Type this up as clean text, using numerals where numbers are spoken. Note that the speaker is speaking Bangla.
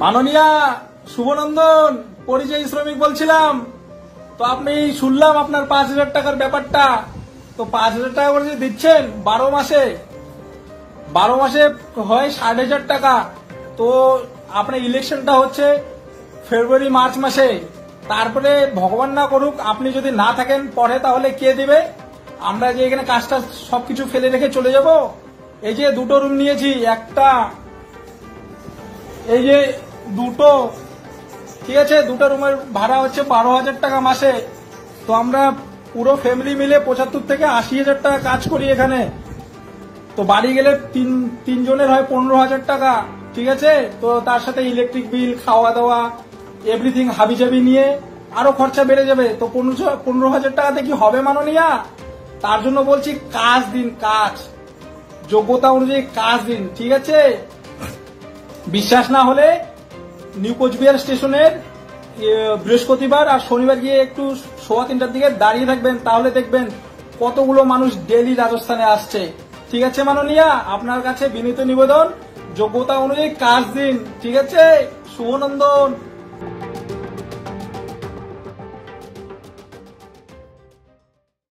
মাননীয়া শুভনন্দন, পরিযায়ী শ্রমিক বলছিলাম। তো আপনি শুনলাম আপনার 5,000 টাকার ব্যাপারটা। তো 5,000 টাকা করে যে দিচ্ছেন 12 মাসে হয় 60,000 টাকা। তো আপনার ইলেকশনটা হচ্ছে ফেব্রুয়ারি মার্চ মাসে। তারপরে ভগবান না করুক আপনি যদি না থাকেন পরে, তাহলে কে দিবে? আমরা যে এখানে কাজটা সবকিছু ফেলে রেখে চলে যাব। এই যে 2টো রুম নিয়েছি, একটা এই যে 2টো, ঠিক আছে, 2টো রুমের ভাড়া হচ্ছে 12,000 টাকা মাসে। তো আমরা পুরো ফ্যামিলি মিলে 75 থেকে 80,000 টাকা কাজ করি এখানে। তো বাড়ি গেলে তিনজনের হয় 15,000 টাকা, ঠিক আছে। তো তার সাথে ইলেকট্রিক বিল, খাওয়া দাওয়া, এভরিথিং হাবিজাবি নিয়ে আরো খরচা বেড়ে যাবে। তো 15,000 টাকাতে কি হবে মাননীয়া? তার জন্য বলছি কাজ দিন, কাজ যোগ্যতা অনুযায়ী কাজ দিন, ঠিক আছে। বিশ্বাস না হলে নিউ কোচবিহার স্টেশনের বৃহস্পতিবার আর শনিবার গিয়ে একটু 3:15টার দিকে দাঁড়িয়ে থাকবেন, তাহলে দেখবেন কতগুলো মানুষ ডেইলি রাজস্থানে আসছে, ঠিক আছে মাননীয়া। আপনার কাছে বিনীত নিবেদন, যোগ্যতা অনুযায়ী কাজ দিন, ঠিক আছে। শুভনন্দন।